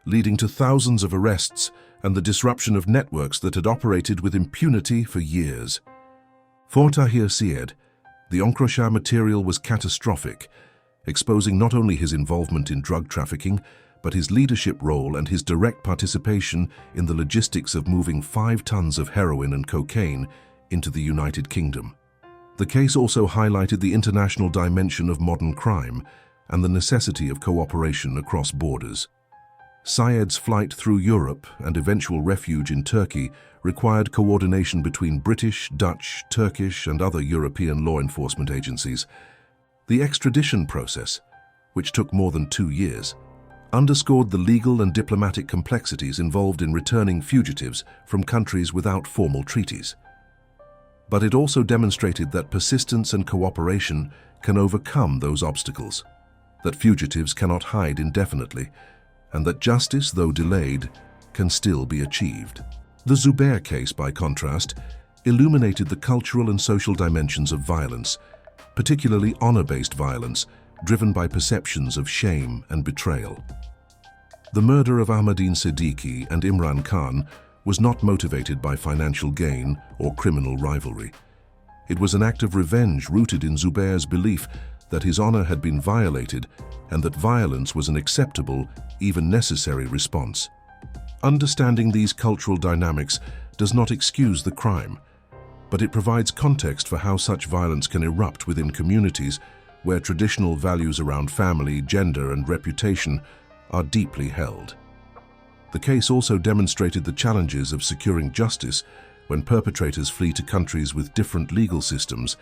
leading to thousands of arrests and the disruption of networks that had operated with impunity for years. For Tahir Sied, the Encrochat material was catastrophic, exposing not only his involvement in drug trafficking, but his leadership role and his direct participation in the logistics of moving 5 tons of heroin and cocaine into the United Kingdom. The case also highlighted the international dimension of modern crime and the necessity of cooperation across borders. Sied's flight through Europe and eventual refuge in Turkey required coordination between British, Dutch, Turkish, and other European law enforcement agencies. The extradition process, which took more than 2 years, underscored the legal and diplomatic complexities involved in returning fugitives from countries without formal treaties. But it also demonstrated that persistence and cooperation can overcome those obstacles, that fugitives cannot hide indefinitely, and that justice, though delayed, can still be achieved. The Zubair case, by contrast, illuminated the cultural and social dimensions of violence, particularly honor-based violence, driven by perceptions of shame and betrayal. The murder of Ahmadine Siddiqui and Imran Khan was not motivated by financial gain or criminal rivalry. It was an act of revenge rooted in Zubair's belief that his honor had been violated and that violence was an acceptable, even necessary response. Understanding these cultural dynamics does not excuse the crime, but it provides context for how such violence can erupt within communities where traditional values around family, gender, and reputation are deeply held. The case also demonstrated the challenges of securing justice when perpetrators flee to countries with different legal systems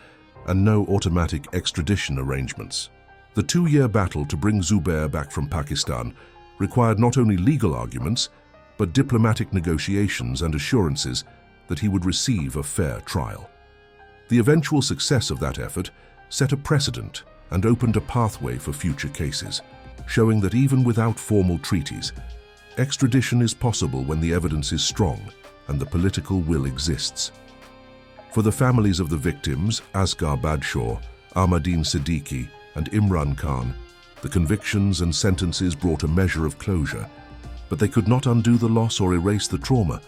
and no automatic extradition arrangements. The 2-year battle to bring Zubair back from Pakistan required not only legal arguments, but diplomatic negotiations and assurances that he would receive a fair trial. The eventual success of that effort set a precedent and opened a pathway for future cases, showing that even without formal treaties, extradition is possible when the evidence is strong and the political will exists. For the families of the victims, Asghar Badshaw, Ahmadine Siddiqui, and Imran Khan, the convictions and sentences brought a measure of closure, but they could not undo the loss or erase the trauma.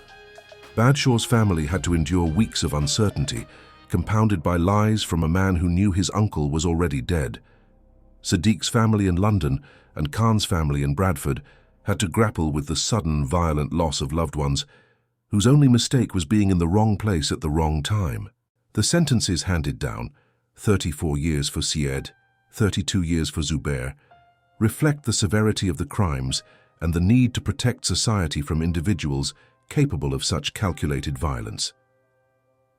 Badshaw's family had to endure weeks of uncertainty, compounded by lies from a man who knew his uncle was already dead. Siddique's family in London and Khan's family in Bradford had to grapple with the sudden, violent loss of loved ones, whose only mistake was being in the wrong place at the wrong time. The sentences handed down, 34 years for Sied, 32 years for Zubair, reflect the severity of the crimes and the need to protect society from individuals capable of such calculated violence.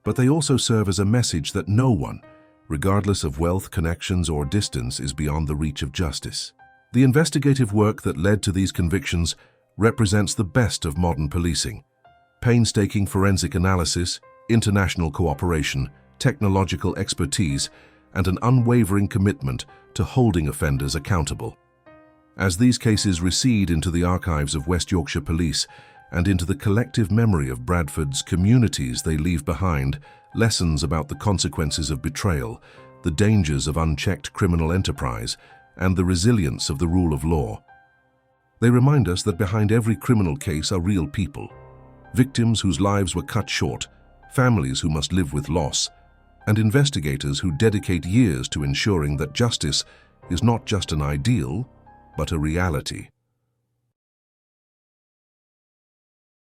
But they also serve as a message that no one, regardless of wealth, connections, or distance, is beyond the reach of justice. The investigative work that led to these convictions represents the best of modern policing: painstaking forensic analysis, international cooperation, technological expertise, and an unwavering commitment to holding offenders accountable. As these cases recede into the archives of West Yorkshire Police and into the collective memory of Bradford's communities, they leave behind lessons about the consequences of betrayal, the dangers of unchecked criminal enterprise, and the resilience of the rule of law. They remind us that behind every criminal case are real people, victims whose lives were cut short, families who must live with loss, and investigators who dedicate years to ensuring that justice is not just an ideal, but a reality.